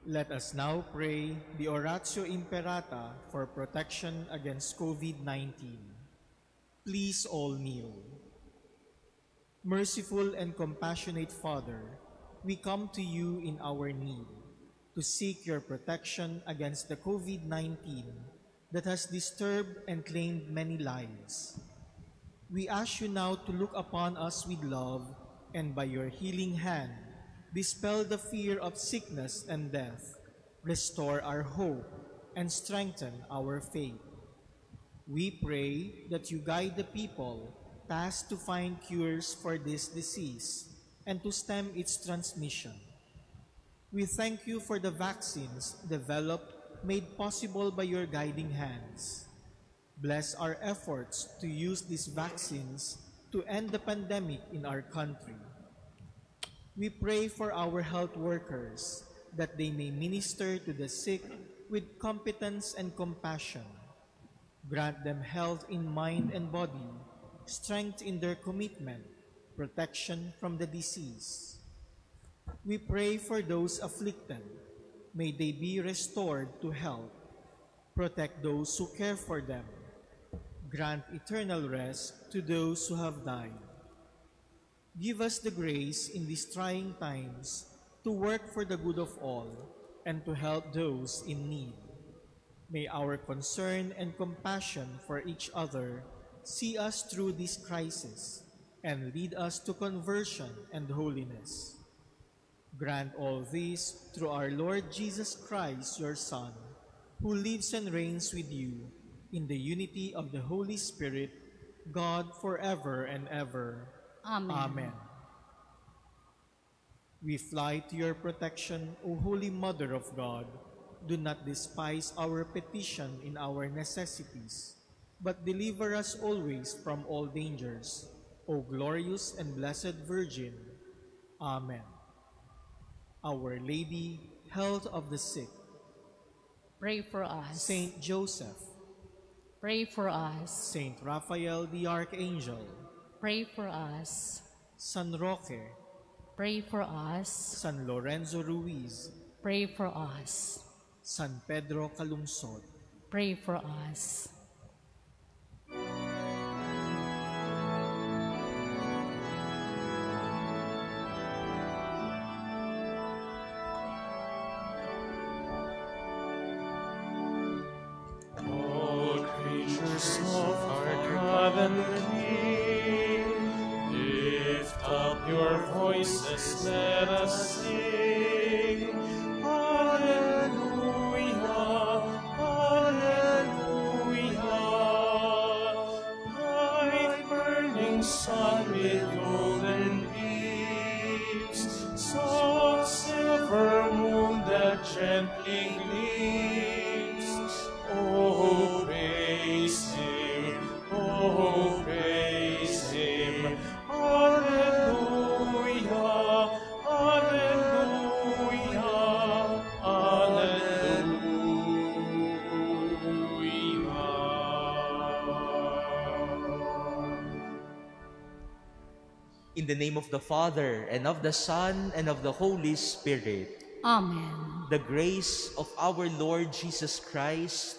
Let us now pray the Oratio Imperata for protection against COVID-19. Please all kneel. Merciful and compassionate Father, we come to you in our need to seek your protection against the COVID-19 that has disturbed and claimed many lives. We ask you now to look upon us with love and by your healing hand, dispel the fear of sickness and death, restore our hope, and strengthen our faith. We pray that you guide the people tasked to find cures for this disease and to stem its transmission. We thank you for the vaccines developed, made possible by your guiding hands. Bless our efforts to use these vaccines to end the pandemic in our country. We pray for our health workers that they may minister to the sick with competence and compassion. Grant them health in mind and body, strength in their commitment, protection from the disease. We pray for those afflicted. May they be restored to health. Protect those who care for them. Grant eternal rest to those who have died. Give us the grace in these trying times to work for the good of all and to help those in need. May our concern and compassion for each other see us through this crisis and lead us to conversion and holiness. Grant all this through our Lord Jesus Christ, your Son, who lives and reigns with you in the unity of the Holy Spirit, God forever and ever. Amen. Amen. We fly to your protection, O Holy Mother of God. Do not despise our petition in our necessities, but deliver us always from all dangers, O glorious and blessed Virgin. Amen. Our Lady, health of the sick. Pray for us. Saint Joseph. Pray for us. Saint Raphael the Archangel. Pray for us. San Roque. Pray for us. San Lorenzo Ruiz. Pray for us. San Pedro Calungsod. Pray for us. All creatures of our heavenly, lift up your voices, let us sing. Alleluia, alleluia. Bright burning sun with golden beams, soft silver moon that gently gleams. Oh, praise him, oh, praise him. Alleluia, alleluia, alleluia. In the name of the Father, and of the Son, and of the Holy Spirit. Amen. The grace of our Lord Jesus Christ,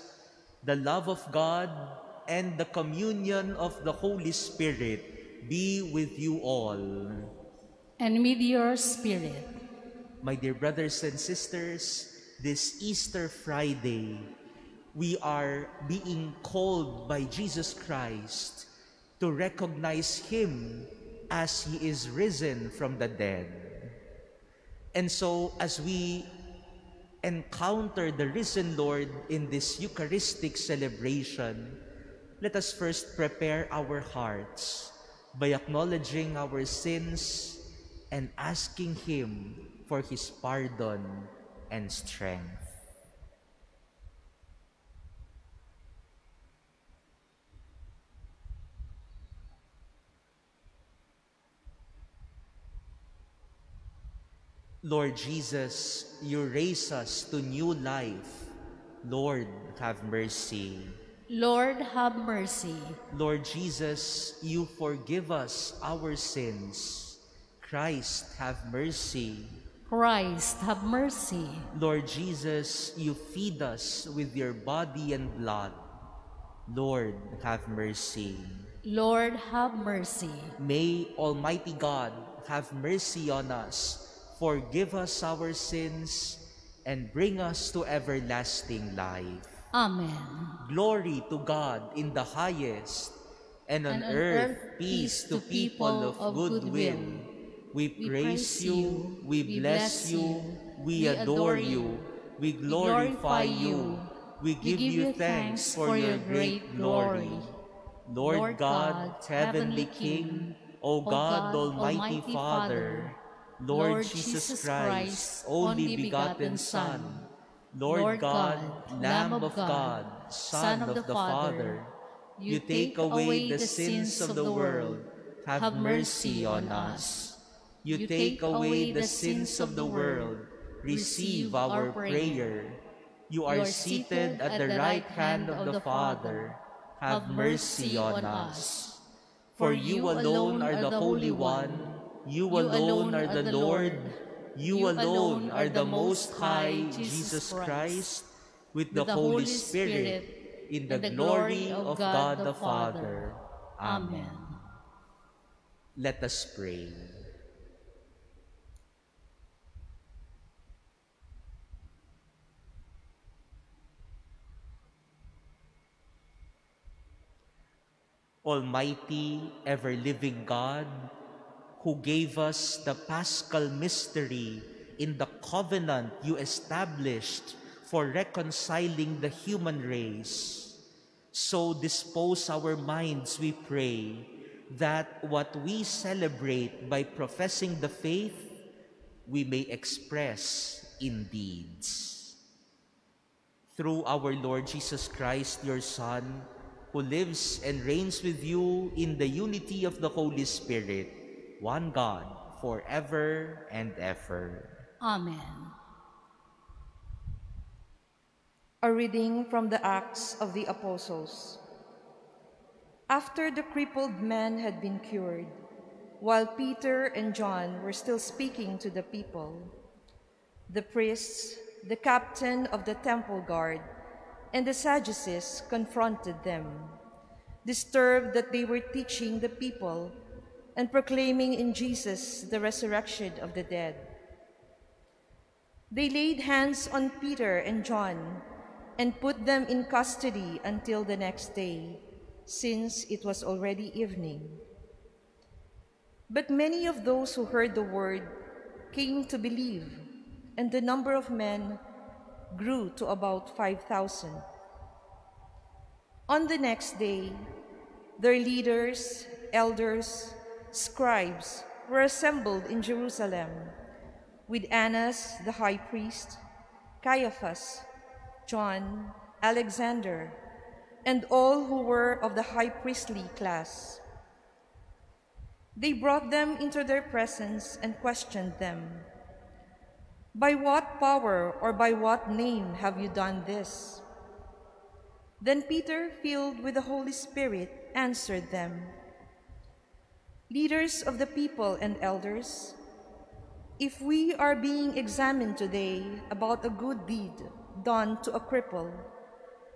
the love of God, and the communion of the Holy Spirit be with you all. And with your spirit. My dear brothers and sisters, this Easter Friday, we are being called by Jesus Christ to recognize Him as He is risen from the dead. And so, as we encounter the risen Lord in this Eucharistic celebration, let us first prepare our hearts by acknowledging our sins and asking Him for His pardon and strength. Lord Jesus, you raise us to new life. Lord, have mercy. Lord, have mercy. Lord Jesus, you forgive us our sins. Christ, have mercy. Christ, have mercy. Lord Jesus, you feed us with your body and blood. Lord, have mercy. Lord, have mercy. May Almighty God have mercy on us, forgive us our sins, and bring us to everlasting life. Amen. Glory to God in the highest, and on earth peace to people of good will. We praise you, we bless you, we adore you, we glorify you, we give you thanks for your great glory. Lord God, Heavenly King, O God, Almighty Father, Lord Jesus Christ, only begotten Son, Lord God, Lamb of God, Son of the Father, you take away the sins of the world, have mercy on us. You take away the sins of the world, receive our prayer. You are seated at the right hand of the Father, have mercy on us. For you alone are the Holy One, you alone are the Lord, you alone are the Most High Jesus Christ, with the Holy Spirit, in the glory of God the Father. Amen. Let us pray. Almighty, ever-living God, who gave us the Paschal mystery in the covenant you established for reconciling the human race, so dispose our minds, we pray, that what we celebrate by professing the faith, we may express in deeds. Through our Lord Jesus Christ, your Son, who lives and reigns with you in the unity of the Holy Spirit, one God, forever and ever. Amen. A reading from the Acts of the Apostles. After the crippled man had been cured, while Peter and John were still speaking to the people, the priests, the captain of the temple guard, and the Sadducees confronted them, disturbed that they were teaching the people and proclaiming in Jesus the resurrection of the dead. They laid hands on Peter and John and put them in custody until the next day, since it was already evening. But many of those who heard the word came to believe, and the number of men grew to about 5,000. On the next day, their leaders, elders, scribes were assembled in Jerusalem with Annas the high priest, Caiaphas, John, Alexander, and all who were of the high priestly class. They brought them into their presence and questioned them. "By what power or by what name have you done this?" Then Peter, filled with the Holy Spirit, answered them, "Leaders of the people and elders, if we are being examined today about a good deed done to a cripple,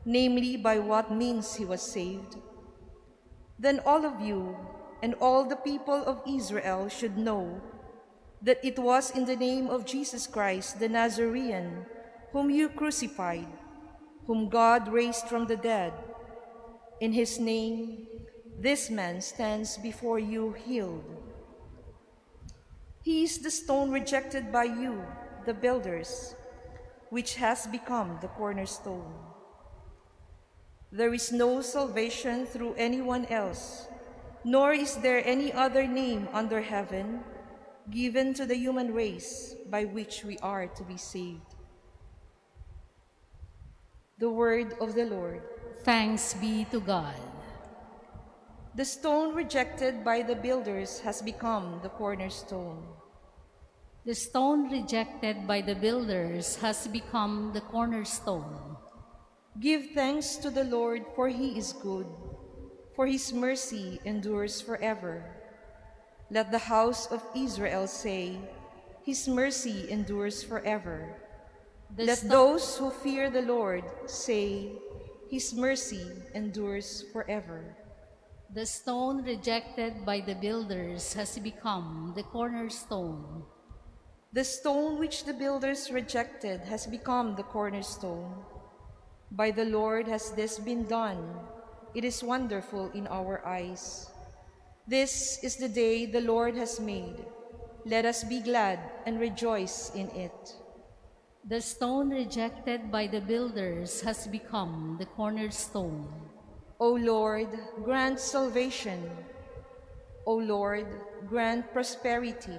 namely by what means he was saved, then all of you and all the people of Israel should know that it was in the name of Jesus Christ the Nazarene, whom you crucified, whom God raised from the dead. In his name, this man stands before you healed. He is the stone rejected by you, the builders, which has become the cornerstone. There is no salvation through anyone else, nor is there any other name under heaven given to the human race by which we are to be saved." The word of the Lord. Thanks be to God. The stone rejected by the builders has become the cornerstone. The stone rejected by the builders has become the cornerstone. Give thanks to the Lord, for he is good, for his mercy endures forever. Let the house of Israel say, His mercy endures forever. The Let sto- those who fear the Lord say, His mercy endures forever. The stone rejected by the builders has become the cornerstone. The stone which the builders rejected has become the cornerstone. By the Lord has this been done. It is wonderful in our eyes. This is the day the Lord has made. Let us be glad and rejoice in it. The stone rejected by the builders has become the cornerstone. O Lord, grant salvation. O Lord, grant prosperity.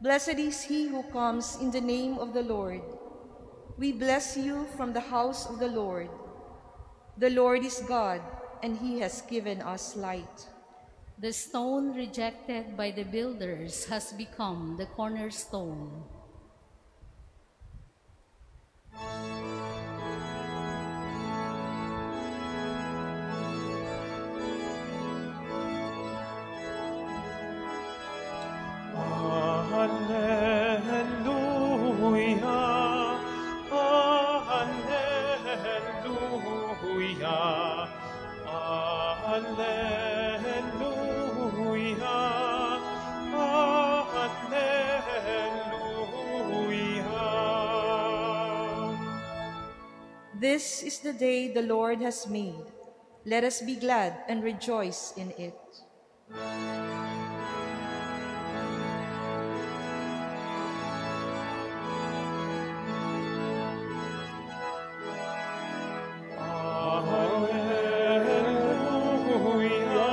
Blessed is he who comes in the name of the Lord. We bless you from the house of the Lord. The Lord is God, and he has given us light. The stone rejected by the builders has become the cornerstone. Alleluia, alleluia, alleluia, alleluia. This is the day the Lord has made. Let us be glad and rejoice in it. Alleluia, alleluia,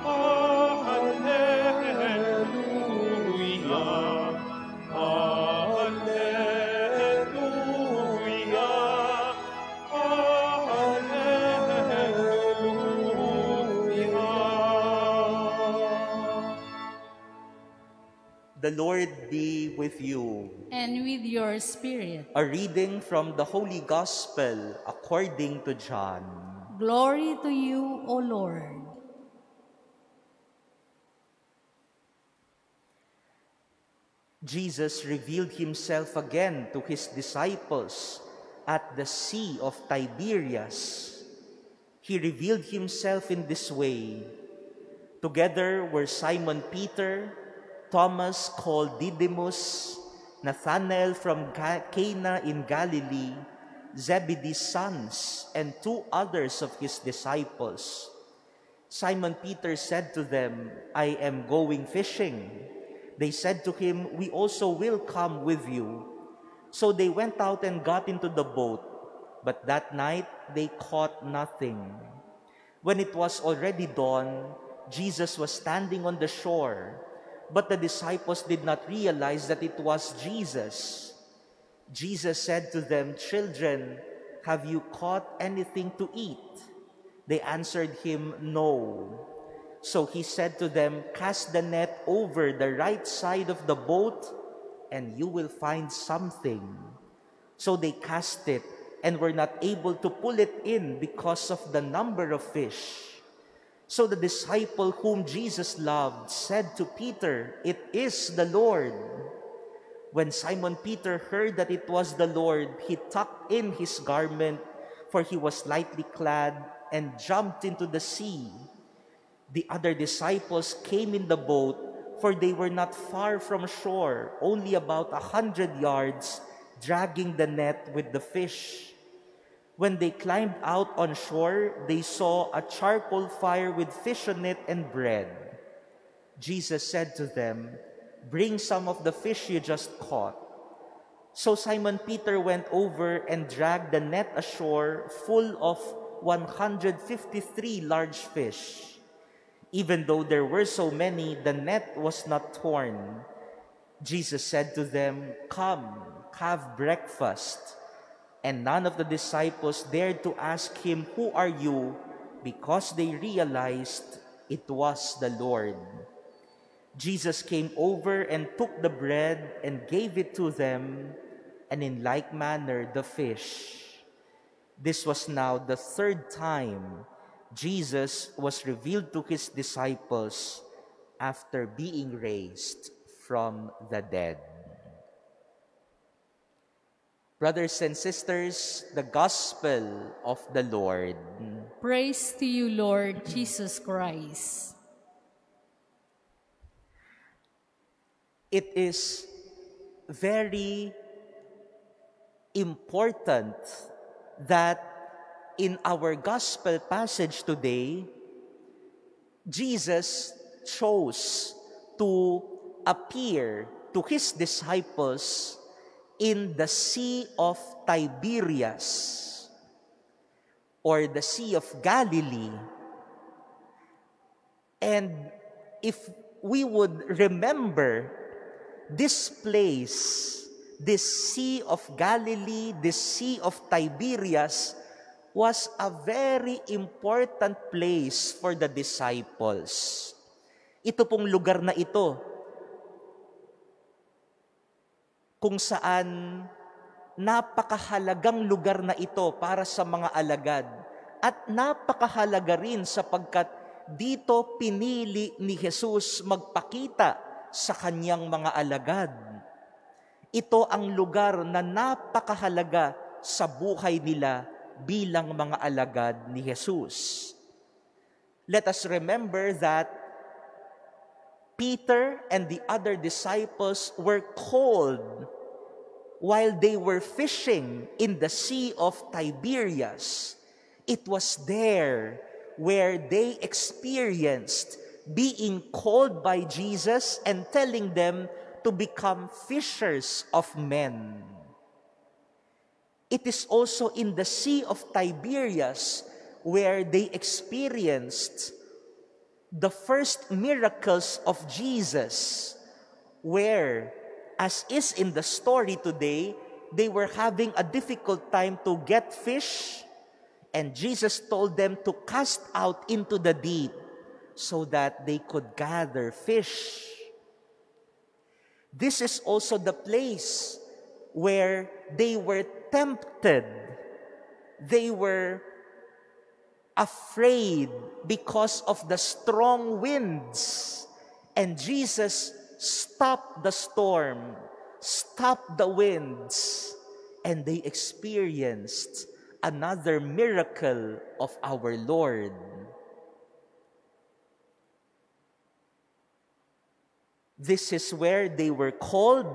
alleluia, alleluia. The Lord be with you. And with your spirit. A reading from the Holy Gospel according to John. Glory to you, O Lord. Jesus revealed himself again to his disciples at the Sea of Tiberias. He revealed himself in this way. Together were Simon Peter, Thomas called Didymus, Nathanael from Cana in Galilee, Zebedee's sons, and 2 others of his disciples. Simon Peter said to them, "I am going fishing." They said to him, "We also will come with you." So they went out and got into the boat, but that night they caught nothing. When it was already dawn, Jesus was standing on the shore, but the disciples did not realize that it was Jesus. Jesus said to them, "Children, have you caught anything to eat?" They answered him, "No." So he said to them, "Cast the net over the right side of the boat, and you will find something." So they cast it, and were not able to pull it in because of the number of fish. So the disciple whom Jesus loved said to Peter, "It is the Lord." When Simon Peter heard that it was the Lord, he tucked in his garment, for he was lightly clad, and jumped into the sea. The other disciples came in the boat, for they were not far from shore, only about 100 yards, dragging the net with the fish. When they climbed out on shore, they saw a charcoal fire with fish on it and bread. Jesus said to them, "Bring some of the fish you just caught." So Simon Peter went over and dragged the net ashore full of 153 large fish. Even though there were so many, the net was not torn. Jesus said to them, "Come, have breakfast." And none of the disciples dared to ask him, "Who are you?" because they realized it was the Lord. Jesus came over and took the bread and gave it to them, and in like manner the fish. This was now the 3rd time Jesus was revealed to his disciples after being raised from the dead. Brothers and sisters, the Gospel of the Lord. Praise to you, Lord Jesus Christ. It is very important that in our Gospel passage today, Jesus chose to appear to his disciples in the Sea of Tiberias, or the Sea of Galilee. And if we would remember this place, this Sea of Galilee, this Sea of Tiberias, was a very important place for the disciples. Ito pong lugar na ito, kung saan napakahalagang lugar na ito para sa mga alagad. At napakahalaga rin sapagkat dito pinili ni Jesus magpakita sa kanyang mga alagad. Ito ang lugar na napakahalaga sa buhay nila bilang mga alagad ni Jesus. Let us remember that Peter and the other disciples were called while they were fishing in the Sea of Tiberias. It was there where they experienced being called by Jesus and telling them to become fishers of men. It is also in the Sea of Tiberias where they experienced the first miracles of Jesus, where, as is in the story today, they were having a difficult time to get fish, and Jesus told them to cast out into the deep so that they could gather fish. This is also the place where they were tempted. They were afraid because of the strong winds. And Jesus stopped the storm, stopped the winds, and they experienced another miracle of our Lord. This is where they were called.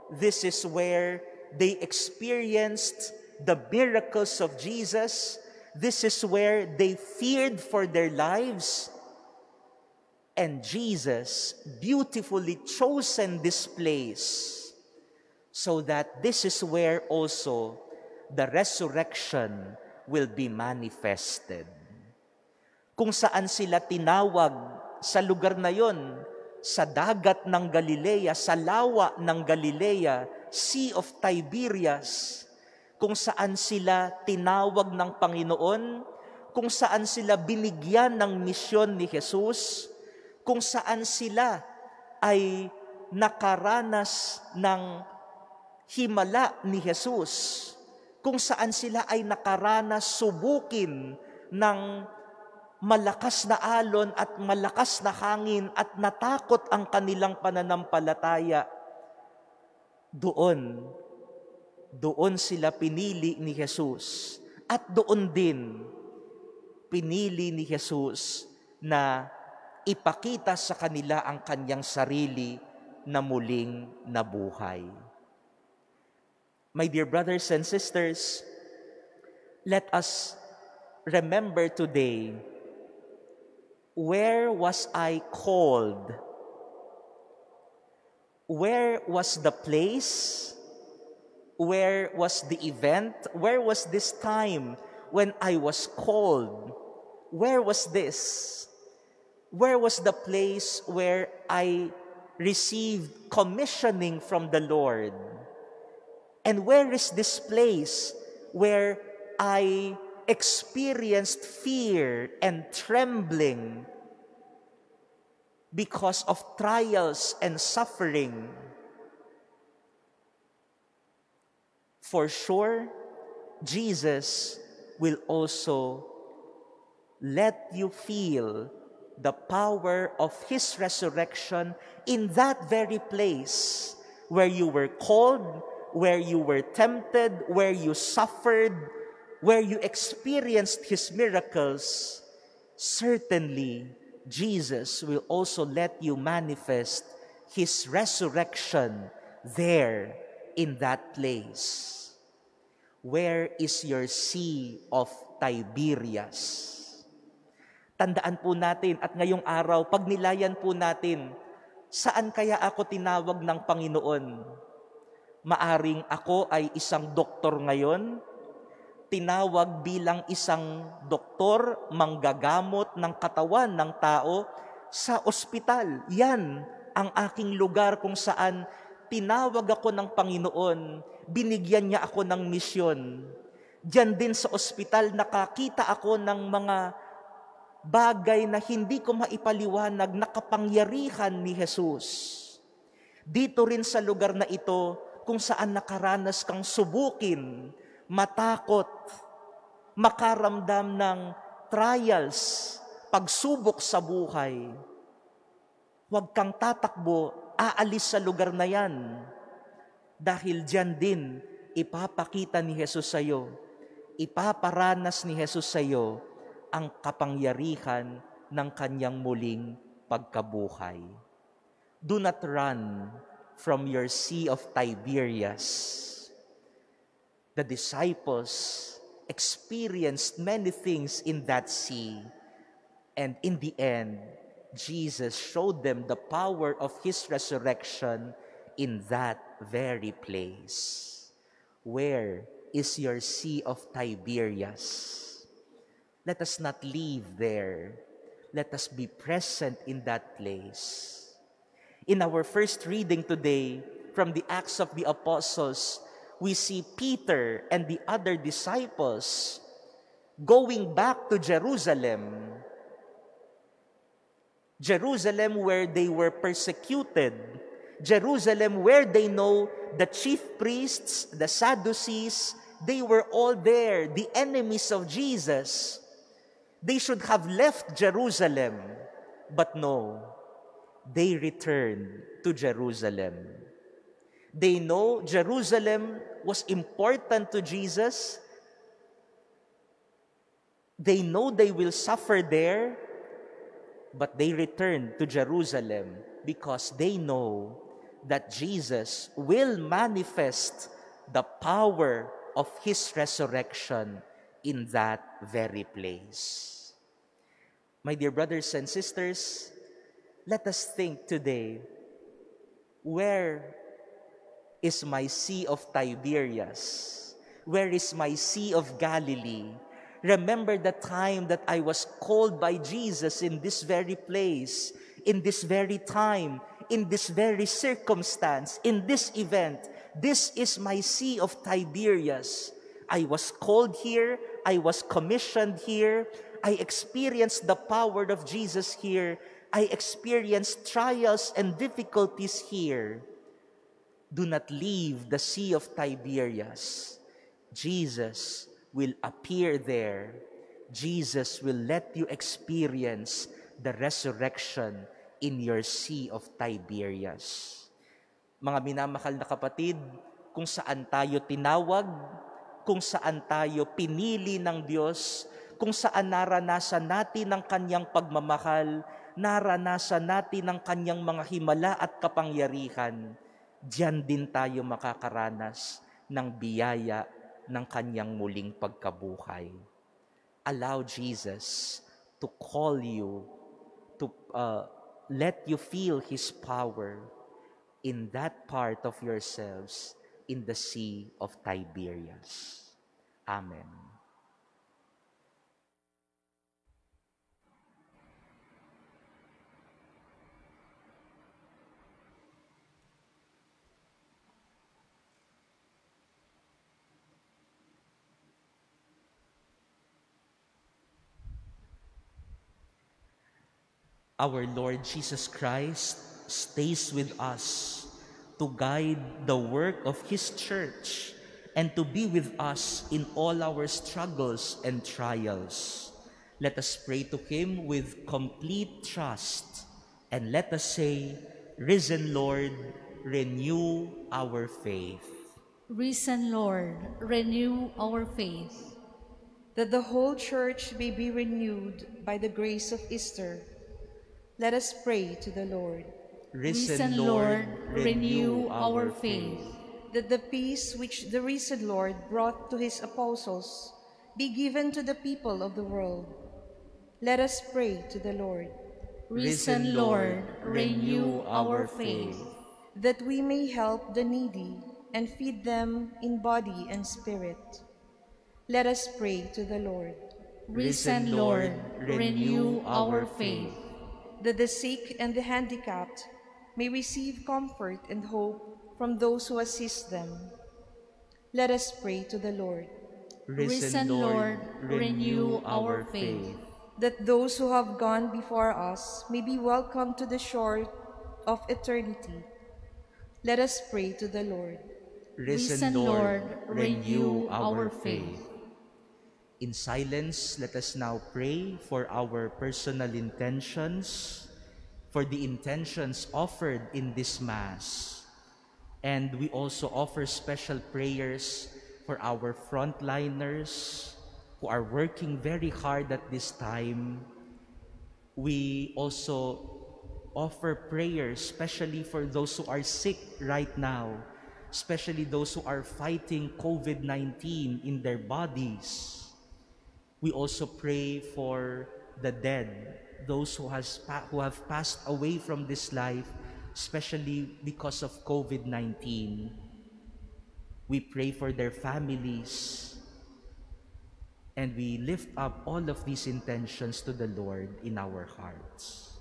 This is where they experienced the miracles of Jesus. This is where they feared for their lives. And Jesus beautifully chosen this place so that this is where also the resurrection will be manifested. Kung saan sila tinawag sa lugar na yon, sa dagat ng Galilea, sa lawa ng Galilea, Sea of Tiberias, kung saan sila tinawag ng Panginoon, kung saan sila binigyan ng misyon ni Jesus, kung saan sila ay nakaranas ng himala ni Jesus, kung saan sila ay nakaranas subukin ng malakas na alon at malakas na hangin at natakot ang kanilang pananampalataya. Doon sila pinili ni Jesus. At doon din, pinili ni Jesus na ipakita sa kanila ang kanyang sarili na muling nabuhay. My dear brothers and sisters, let us remember today, where was I called? Where was the place? Where was the event? Where was this time when I was called? Where was this? Where was the place where I received commissioning from the Lord? And where is this place where I experienced fear and trembling because of trials and suffering? For sure, Jesus will also let you feel the power of His resurrection in that very place where you were called, where you were tempted, where you suffered, where you experienced His miracles. Certainly, Jesus will also let you manifest His resurrection there in that place. Where is your Sea of Tiberias? Tandaan po natin at ngayong araw, pag nilayan po natin, saan kaya ako tinawag ng Panginoon? Maaring ako ay isang doktor ngayon, tinawag bilang isang doktor, manggagamot ng katawan ng tao sa ospital. Yan ang aking lugar kung saan tinawag ako ng Panginoon, binigyan niya ako ng misyon. Diyan din sa ospital, nakakita ako ng mga bagay na hindi ko maipaliwanag na kapangyarihan ni Jesus. Dito rin sa lugar na ito, kung saan nakaranas kang subukin, matakot, makaramdam ng trials, pagsubok sa buhay, huwag kang tatakbo, aalis sa lugar na yan. Dahil diyan din, ipapakita ni Jesus sa iyo, ipaparanas ni Jesus sa iyo ang kapangyarihan ng kanyang muling pagkabuhay. Do not run from your Sea of Tiberias. The disciples experienced many things in that sea, and in the end, Jesus showed them the power of His resurrection in that very place. Where is your Sea of Tiberias? Let us not leave there. Let us be present in that place. In our first reading today, from the Acts of the Apostles, we see Peter and the other disciples going back to Jerusalem. Jerusalem where they were persecuted. Jerusalem where they know the chief priests, the Sadducees, they were all there, the enemies of Jesus. They should have left Jerusalem, but no, they returned to Jerusalem. They know Jerusalem was important to Jesus. They know they will suffer there, but they return to Jerusalem because they know that Jesus will manifest the power of His resurrection in that very place. My dear brothers and sisters, let us think today, where is my Sea of Tiberias? Where is my Sea of Galilee? Remember the time that I was called by Jesus in this very place, in this very time, in this very circumstance, in this event. This is my Sea of Tiberias. I was called here, I was commissioned here, I experienced the power of Jesus here, I experienced trials and difficulties here. Do not leave the Sea of Tiberias. Jesus will appear there. Jesus will let you experience the resurrection in your Sea of Tiberias. Mga minamahal na kapatid, kung saan tayo tinawag, kung saan tayo pinili ng Diyos, kung saan naranasan natin ang Kanyang pagmamahal, naranasan natin ang Kanyang mga himala at kapangyarihan, diyan din tayo makakaranas ng biyaya ng Kanyang muling pagkabuhay. Allow Jesus to call you, to let you feel His power in that part of yourselves in the Sea of Tiberias. Amen. Our Lord Jesus Christ stays with us to guide the work of His church and to be with us in all our struggles and trials. Let us pray to him with complete trust, and let us say, Risen Lord, renew our faith. Risen Lord, renew our faith. That the whole church may be renewed by the grace of Easter, let us pray to the Lord. Risen Lord, renew our faith. That the peace which the risen Lord brought to his apostles be given to the people of the world. Let us pray to the Lord. Risen Lord, renew our faith. That we may help the needy and feed them in body and spirit. Let us pray to the Lord. Risen Lord, renew our faith. That the sick and the handicapped may receive comfort and hope from those who assist them. Let us pray to the Lord. Risen Lord, renew our faith. That those who have gone before us may be welcomed to the shore of eternity. Let us pray to the Lord. Risen Lord, renew our faith. In silence, let us now pray for our personal intentions, for the intentions offered in this Mass. And we also offer special prayers for our frontliners who are working very hard at this time. We also offer prayers, especially for those who are sick right now, especially those who are fighting COVID-19 in their bodies. We also pray for the dead, those who have passed away from this life, especially because of COVID-19. We pray for their families, and we lift up all of these intentions to the Lord in our hearts.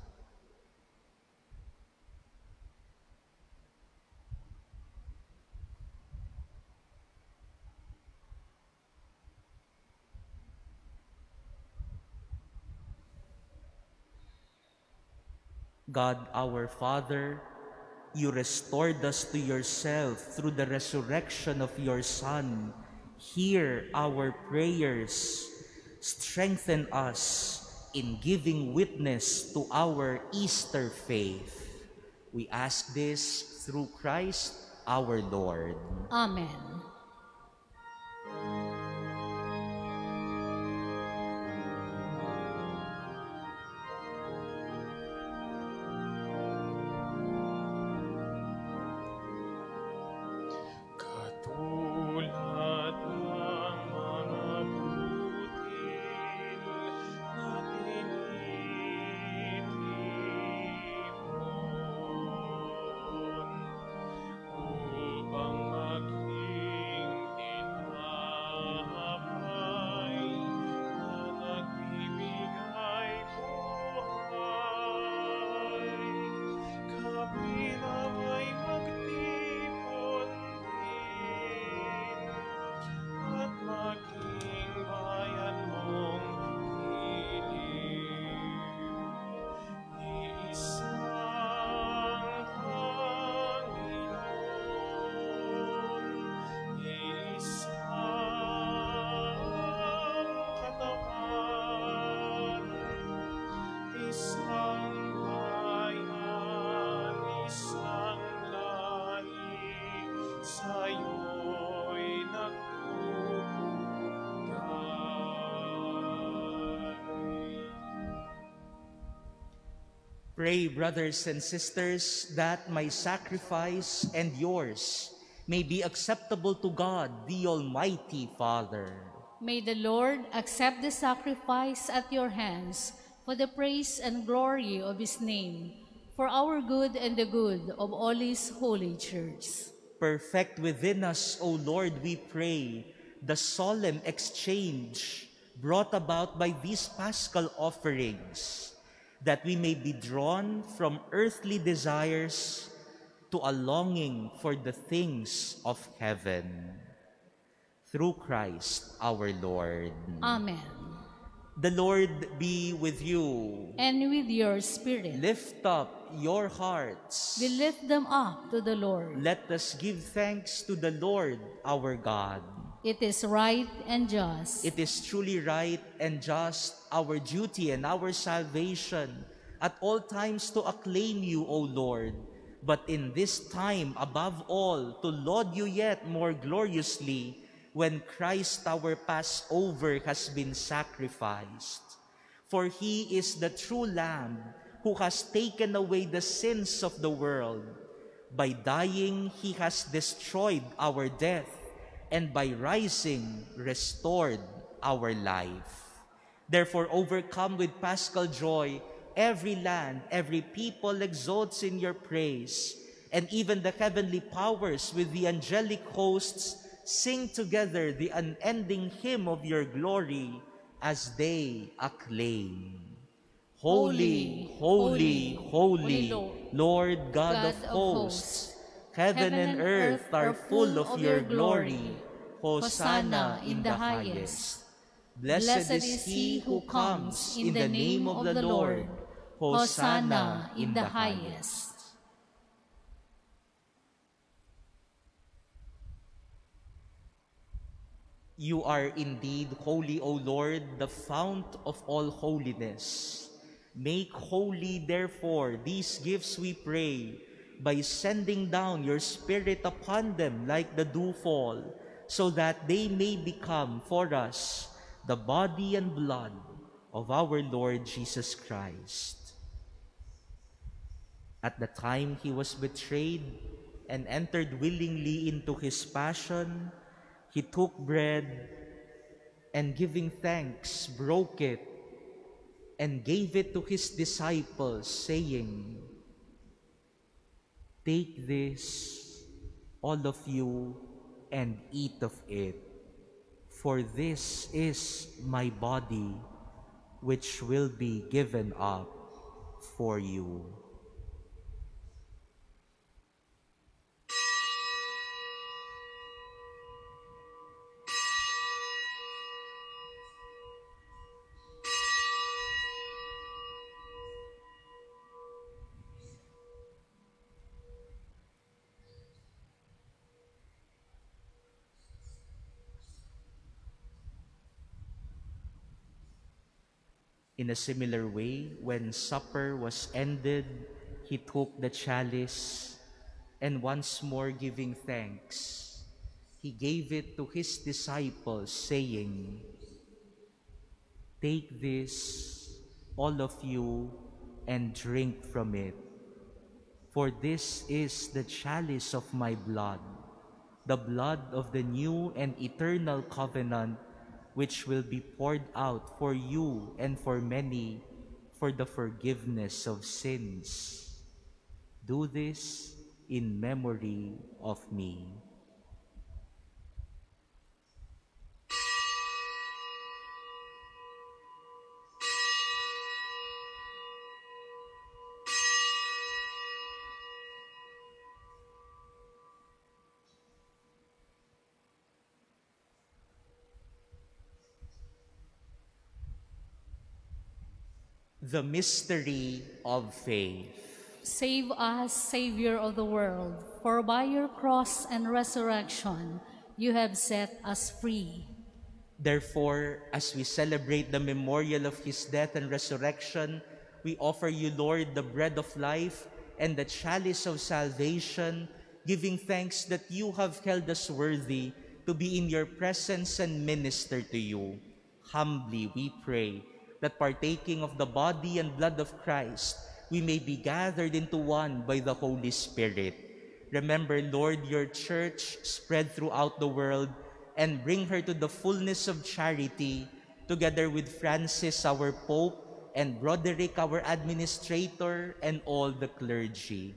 God, our Father, you restored us to yourself through the resurrection of your Son. Hear our prayers. Strengthen us in giving witness to our Easter faith. We ask this through Christ our Lord. Amen. Katulad ng mga butil na tinitipon upang maging tinapay na nagbibigay buhay. Kabilang ay magtipon din at maging bayan mong hiling. Iisang Panginoon, iisang katawan, isang bayan, isang lahi, sa'yo'y nagpupugay. Pray, brothers and sisters, that my sacrifice and yours may be acceptable to God, the Almighty Father. May the Lord accept the sacrifice at your hands for the praise and glory of his name, for our good and the good of all his holy church. Perfect within us, O Lord, we pray, the solemn exchange brought about by these paschal offerings, that we may be drawn from earthly desires to a longing for the things of heaven. Through Christ our Lord. Amen. The Lord be with you. And with your spirit, Lift up your hearts. we lift them up to the Lord. Let us give thanks to the Lord our God. It is right and just. It is truly right and just, our duty and our salvation, at all times to acclaim you, O Lord, but in this time, above all, to laud you yet more gloriously when Christ our Passover has been sacrificed. For he is the true Lamb who has taken away the sins of the world. By dying, he has destroyed our death, and by rising, restored our life. Therefore, overcome with paschal joy, every land, every people exalts in your praise, and even the heavenly powers with the angelic hosts sing together the unending hymn of your glory as they acclaim. Holy, holy, holy, Lord God of hosts, heaven and earth are full of your glory. Hosanna in the highest. Blessed is he who comes in the name of the Lord. Hosanna in the highest. You are indeed holy, O Lord, the fount of all holiness. Make holy, therefore, these gifts, we pray, by sending down your Spirit upon them like the dewfall, so that they may become for us the body and blood of our Lord Jesus Christ. At the time he was betrayed and entered willingly into his passion, he took bread and, giving thanks, broke it and gave it to his disciples, saying, "Take this, all of you, and eat of it, for this is my body, which will be given up for you." In a similar way, when supper was ended, he took the chalice, and once more giving thanks, he gave it to his disciples, saying, "Take this, all of you, and drink from it. For this is the chalice of my blood, the blood of the new and eternal covenant, which will be poured out for you and for many for the forgiveness of sins. Do this in memory of me." The mystery of faith. Save us, Savior of the world, for by your cross and resurrection you have set us free. Therefore, as we celebrate the memorial of his death and resurrection, we offer you, Lord, the bread of life and the chalice of salvation, giving thanks that you have held us worthy to be in your presence and minister to you. Humbly we pray that, partaking of the body and blood of Christ, we may be gathered into one by the Holy Spirit. Remember, Lord, your church spread throughout the world, and bring her to the fullness of charity, together with Francis, our Pope, and Broderick, our administrator, and all the clergy.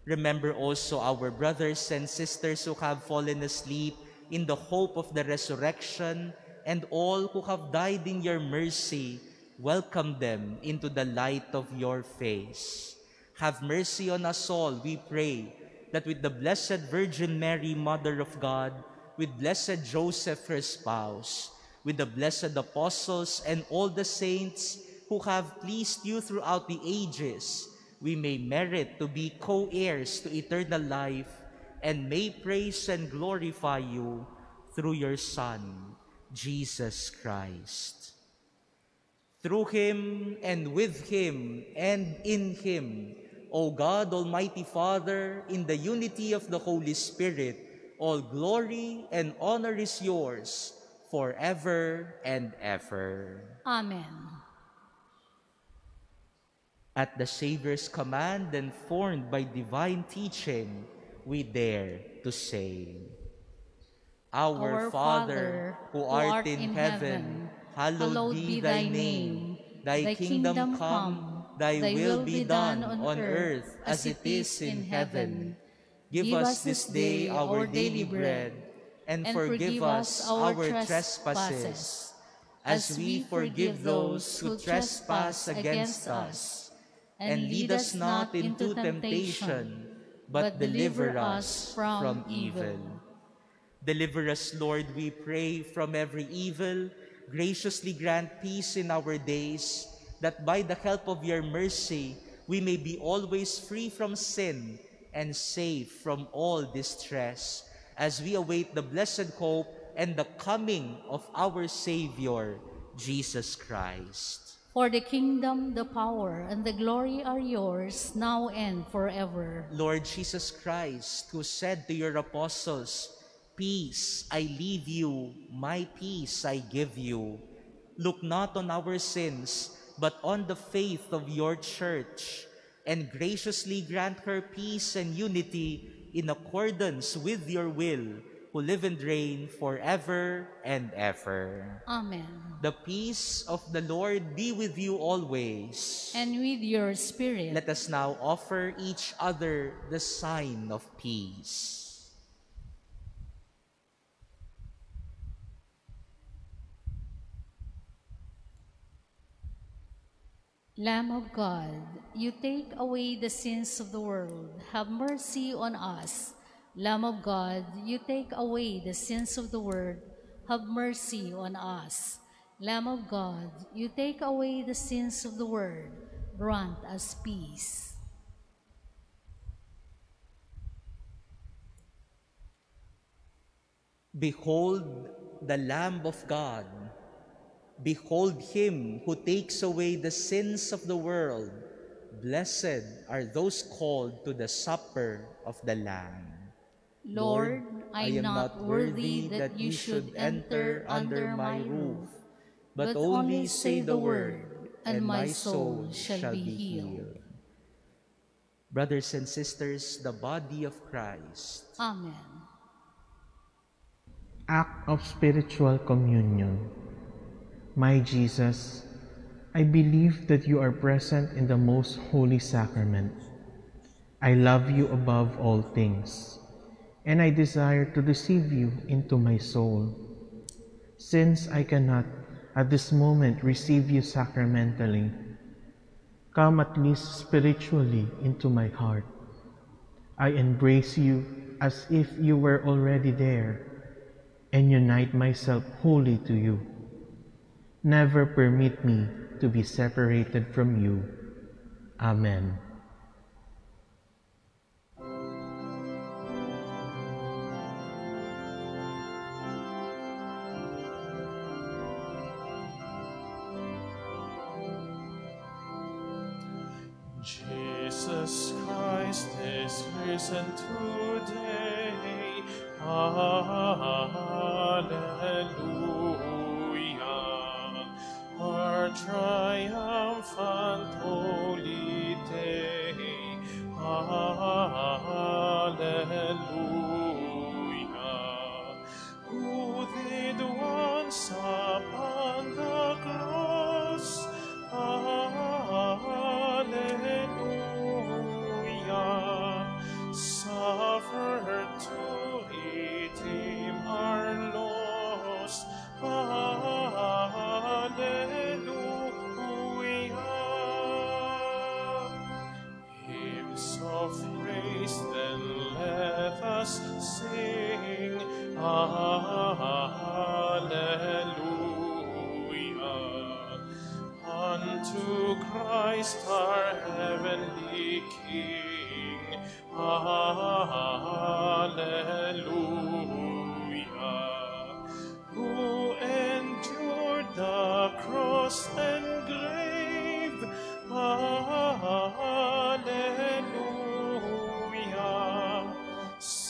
Remember also our brothers and sisters who have fallen asleep in the hope of the resurrection, and all who have died in your mercy. Welcome them into the light of your face. Have mercy on us all, we pray, that with the Blessed Virgin Mary, Mother of God, with Blessed Joseph, her spouse, with the blessed apostles and all the saints who have pleased you throughout the ages, we may merit to be co-heirs to eternal life, and may praise and glorify you through your Son, Jesus Christ. Through him, and with him, and in him, O God, Almighty Father, in the unity of the Holy Spirit, all glory and honor is yours forever and ever. Amen. At the Savior's command and formed by divine teaching, we dare to say, Our Father, who art in heaven, hallowed be thy name. Thy kingdom come, thy will be done on earth as it is in heaven. Give us this day our daily bread, and forgive us our trespasses, as we forgive those who trespass against us. And lead us not into temptation, but deliver us from evil. Deliver us, Lord, we pray, from every evil. Graciously grant peace in our days, that by the help of your mercy, we may be always free from sin and safe from all distress, as we await the blessed hope and the coming of our Savior, Jesus Christ. For the kingdom, the power, and the glory are yours, now and forever. Lord Jesus Christ, who said to your apostles, Peace I leave you, my peace I give you. Look not on our sins, but on the faith of your church, and graciously grant her peace and unity in accordance with your will, who live and reign forever and ever. Amen. The peace of the Lord be with you always. And with your spirit. Let us now offer each other the sign of peace. Lamb of God, you take away the sins of the world. Have mercy on us. Lamb of God, you take away the sins of the world. Have mercy on us. Lamb of God, you take away the sins of the world. Grant us peace. Behold the Lamb of God. Behold him who takes away the sins of the world. Blessed are those called to the supper of the Lamb. Lord, I am not worthy that you should enter under my roof, but only say the word, and my soul shall be healed. Brothers and sisters, the body of Christ. Amen. Act of spiritual communion. My Jesus, I believe that you are present in the most holy sacrament. I love you above all things, and I desire to receive you into my soul. Since I cannot at this moment receive you sacramentally, come at least spiritually into my heart. I embrace you as if you were already there, and unite myself wholly to you. Never permit me to be separated from you. Amen. Jesus Christ is risen today. Hallelujah. Our triumphant holy day. Hallelujah. Who did once upon the cross. Hallelujah. Suffered to redeem our loss. Hallelujah. Hymns of praise then let us sing. Hallelujah. Unto Christ our heavenly King. Hallelujah.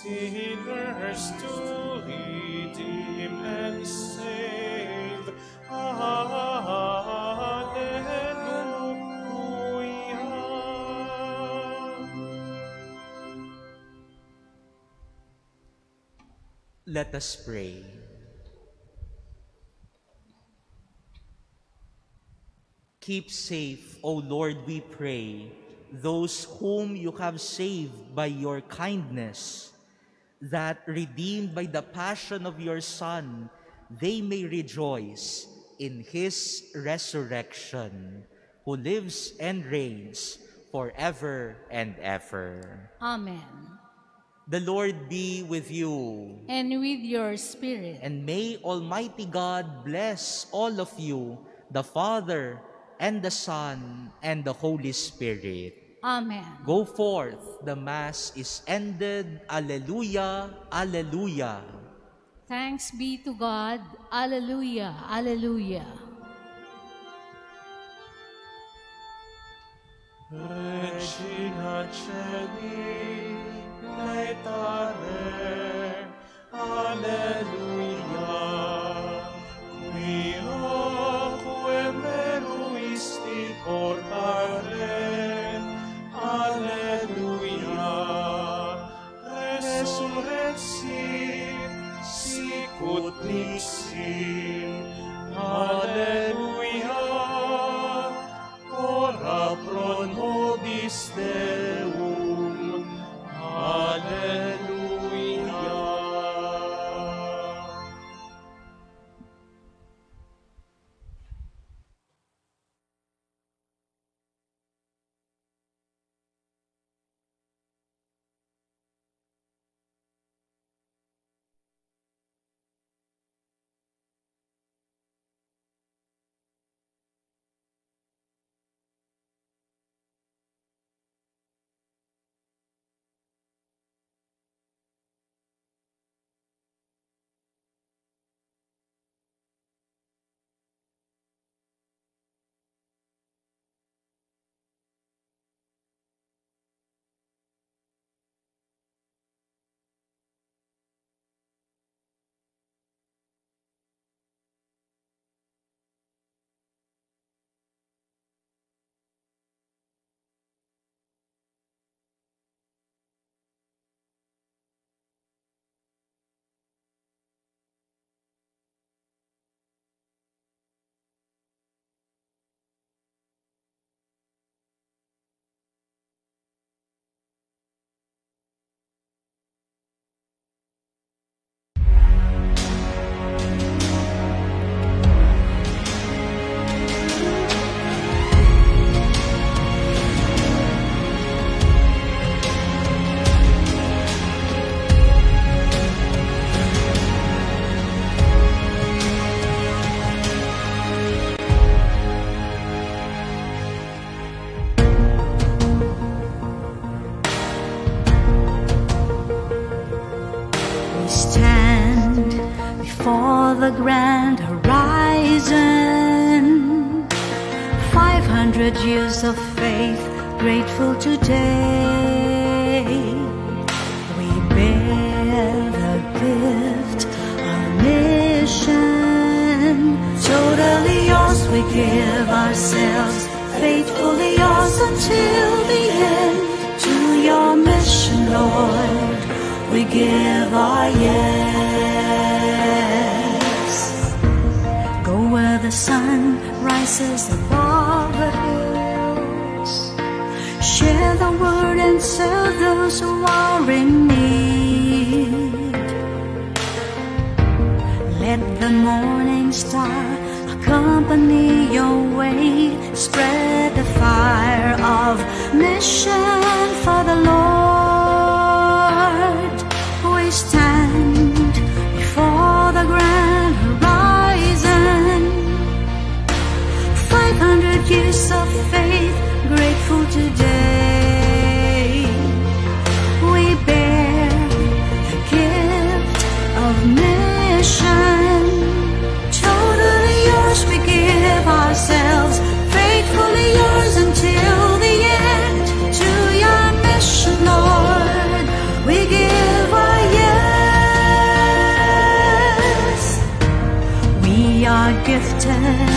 sinners to redeem and save. Let us pray. Keep safe, O Lord, we pray, those whom you have saved by your kindness, that redeemed by the passion of your Son, they may rejoice in his resurrection, who lives and reigns forever and ever. Amen. The Lord be with you. And with your spirit. And may Almighty God bless all of you, the Father, and the Son, and the Holy Spirit. Amen. Go forth, the Mass is ended. Alleluia, alleluia. Thanks be to God. Alleluia, alleluia. Regina Celi, laetare, alleluia. Quioque meruisti portare, alleluia. Resurrexi, sicut nixi, alleluia. Ora pro nobis Deum, alleluia. For the grand horizon, 500 years of faith, grateful today. We bear the gift of mission. Totally yours, we give ourselves, faithfully yours until the end. To your mission, Lord, we give our yes. Go where the sun rises above the hills. Share the word and serve those who are in need. Let the morning star accompany your way. Spread the fire of mission for the Lord. We stand before the grand horizon. 500 years of faith, grateful today. We bear the gift of mission. Totally yours, we give ourselves, faithfully yours until the end. To your mission, gifted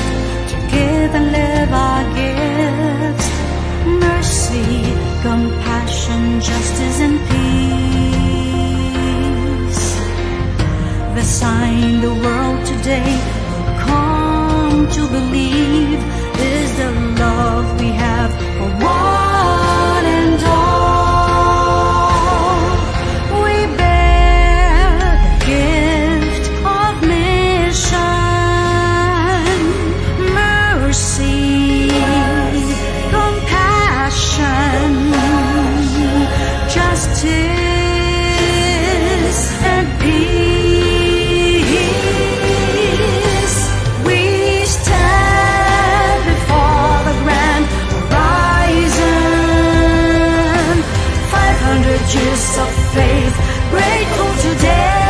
to give and live our gifts. Mercy, compassion, justice, and peace. The sign the world today will come to believe is the love we have for one and all. We bear the gift of mission, mercy, compassion, justice, and peace. We stand before the grand horizon, 500 years of faith, grateful today.